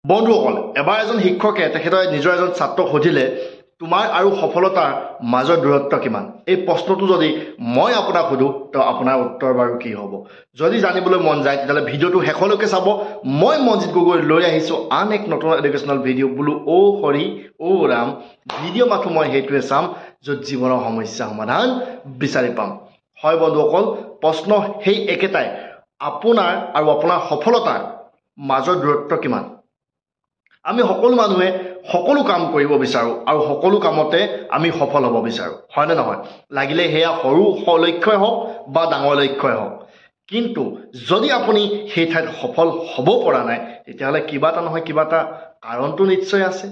বন্ধুসকল এবাৰ এজন শিক্ষকে তেখেতৰ নিজৰ এজন ছাত্ৰক সুধিলে তোমাৰ আৰু সফলতাৰ মাজৰ দূৰত্ব কিমান এই প্ৰশ্নটো যদি মই আপোনাক সুধো তো আপোনাৰ উত্তৰ বাৰু কি হ'ব যদি জানিবলৈ মন যায় তেতিয়ালে ভিডিওটো শেষলৈকে চাব মই মনজিত গগৈ লৈ আহিছো আন এক নতুন এডুকেশ্যনাল ভিডিও বুলো ও হৰি ও ৰাম ভিডিও মাথো মই হেতুৱে চাম য'ত জীৱনৰ সমস্যা সমাধান বিচাৰি পাম হয় বন্ধুসকল প্ৰশ্ন হেই একেটাই আপোনাৰ আৰু আপোনাৰ সফলতাৰ মাজৰ দূৰত্ব কিমান আমি সকলো মানুহে সকলো কাম কৰিব বিচাৰো আৰু সকলো কামতে আমি সফল হ'ব বিচাৰো হয় না নহয় লাগিলে হেয়া সৰু লক্ষ্যই হওক বা ডাঙৰ লক্ষ্যই হওক কিন্তু যদি আপুনি সেই ঠাইত সফল হ'ব পৰা নাই তেতিয়াহলে কিবা এটা নহয় কিবা এটা কাৰণটো নিশ্চয় আছে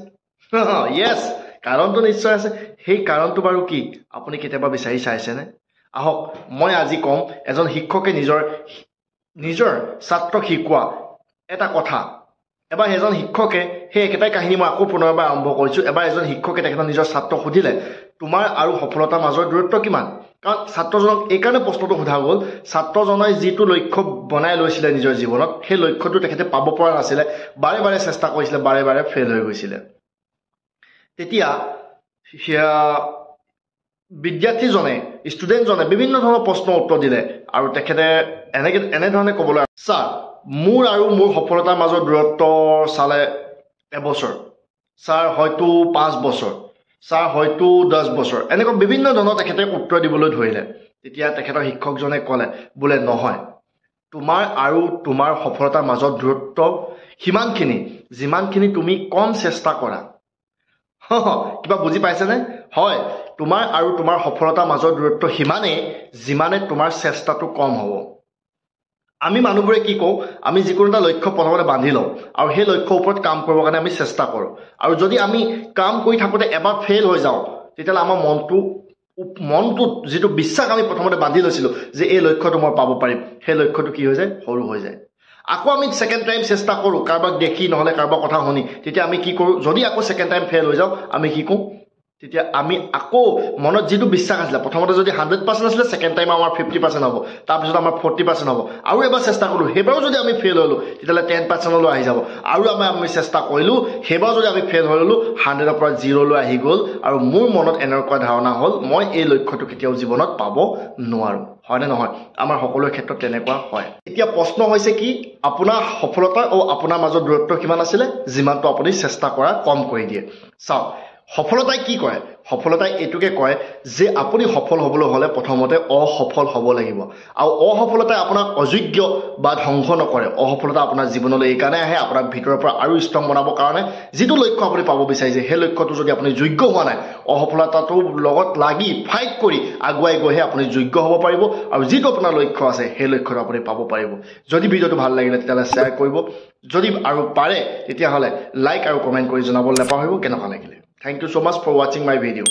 ইয়েস কাৰণটো নিশ্চয় আছে সেই কাৰণটো বাৰু কি আপুনি কেতিয়াবা বিচাৰি চাইছেনে আহক মই আজি কম এজন শিক্ষকে নিজৰ ছাত্ৰক শিকোৱা এটা কথা এবাৰ এজন শিক্ষকে সেই একেটাই কাহিনী মই আকৌ পুনৰবাৰ আৰম্ভ কৰিছো এবাৰ এজন শিক্ষকে তেখেতৰ নিজৰ ছাত্ৰক সুধিলে তোমাৰ আৰু সফলতাৰ মাজৰ দূৰত্ব কিমান কাৰণ ছাত্ৰজনক এই কাৰণে প্ৰশ্নটো সোধা গ'ল ছাত্ৰজনে যিটো লক্ষ্য বনাই লৈছিলে নিজৰ জীৱনত সেই লক্ষ্যটো তেখেতে পাব পৰা নাছিলে বাৰে বাৰে চেষ্টা কৰিছিলে বাৰে বাৰে ফেল হৈ গৈছিলে তেতিয়া বিদ্যাৰ্থীজনে ষ্টুডেণ্টজনে বিভিন্ন ধৰণৰ প্ৰশ্নৰ উত্তৰ দিলে আৰু তেখেতে এনেধৰণে ক'বলৈ ছাৰ মোৰ আৰু মোৰ সফলতাৰ মাজৰ দূৰত্ব চালে এবছৰ ছাৰ হয়তো 5 বছৰ ছাৰ হয়তো 10 বছৰ এনেকুৱা বিভিন্ন ধৰণৰ তেখেতে উত্তৰ দিবলৈ ধৰিলে তেতিয়া তেখেতৰ শিক্ষকজনে ক'লে বোলে নহয় তোমাৰ আৰু তোমাৰ সফলতাৰ মাজৰ দূৰত্ব সিমানখিনি যিমানখিনি তুমি কম চেষ্টা কৰা কিবা বুজি পাইছেনে হয় তোমাৰ আৰু তোমাৰ সফলতাৰ মাজৰ দূৰত্ব সিমানেই যিমানে তোমাৰ চেষ্টাটো কম হ'ব আমি মানুহবোৰে কি কওঁ আমি যিকোনো এটা লক্ষ্য প্ৰথমতে বান্ধি লওঁ আৰু সেই লক্ষ্যৰ ওপৰত কাম কৰিবৰ কাৰণে আমি চেষ্টা কৰোঁ আৰু যদি আমি কাম কৰি থাকোঁতে এবাৰ ফেইল হৈ যাওঁ তেতিয়াহ'লে আমাৰ মনটোত যিটো বিশ্বাস আমি প্ৰথমতে বান্ধি লৈছিলোঁ যে এই লক্ষ্যটো মই পাব পাৰিম সেই লক্ষ্যটো কি হৈ যায় সৰু হৈ যায় আকৌ আমি ছেকেণ্ড টাইম চেষ্টা কৰোঁ কাৰোবাক দেখি নহ'লে কাৰোবাৰ কথা শুনি তেতিয়া আমি কি কৰোঁ যদি আকৌ ছেকেণ্ড টাইম ফেইল হৈ যাওঁ আমি কি কৰোঁ তেতিয়া আমি আকৌ মনত যিটো বিশ্বাস আছিলে প্ৰথমতে যদি 100% আছিলে ছেকেণ্ড টাইম আমাৰ 50% হ'ব তাৰপিছত আমাৰ 40% হ'ব আৰু এবাৰ চেষ্টা কৰিলোঁ সেইবাৰো যদি আমি ফেইল হ'লোঁ তেতিয়াহ'লে 10%লৈ আহি যাব আৰু আমি চেষ্টা কৰিলোঁ সেইবাৰ যদি আমি ফেইল হৈ ল'লোঁ 100ৰ পৰা 0লৈ আহি গ'ল আৰু মোৰ মনত এনেকুৱা ধাৰণা হ'ল মই এই লক্ষ্যটো কেতিয়াও জীৱনত পাব নোৱাৰোঁ হয়নে নহয় আমাৰ সকলোৰে ক্ষেত্ৰত তেনেকুৱা হয় এতিয়া প্ৰশ্ন হৈছে কি আপোনাৰ সফলতা আৰু আপোনাৰ মাজৰ দূৰত্ব কিমান আছিলে যিমানটো আপুনি চেষ্টা কৰা কম কৰি দিয়ে চাওক সফলতাই কি কয় সফলতাই এটুকে কয় যে আপুনি সফল হ'বলৈ হ'লে প্ৰথমতে অসফল হ'ব লাগিব আৰু অসফলতাই আপোনাক অযোগ্য বা ধ্বংস নকৰে অসফলতা আপোনাৰ জীৱনলৈ এই কাৰণে আহে আপোনাক ভিতৰৰ পৰা আৰু ষ্ট্ৰং বনাবৰ কাৰণে যিটো লক্ষ্য আপুনি পাব বিচাৰিছে সেই লক্ষ্যটো যদি আপুনি যোগ্য হোৱা নাই অসফলতাটোৰ লগত লাগি ফাইট কৰি আগুৱাই গৈহে আপুনি যোগ্য হ'ব পাৰিব আৰু যিটো আপোনাৰ লক্ষ্য আছে সেই লক্ষ্যটো আপুনি পাব পাৰিব যদি ভিডিওটো ভাল লাগিলে তেতিয়াহ'লে শ্বেয়াৰ কৰিব যদি আৰু পাৰে তেতিয়াহ'লে লাইক আৰু কমেণ্ট কৰি জনাবলৈ নাপাহৰিব কেনেকুৱা লাগিলে Thank you so much for watching my video.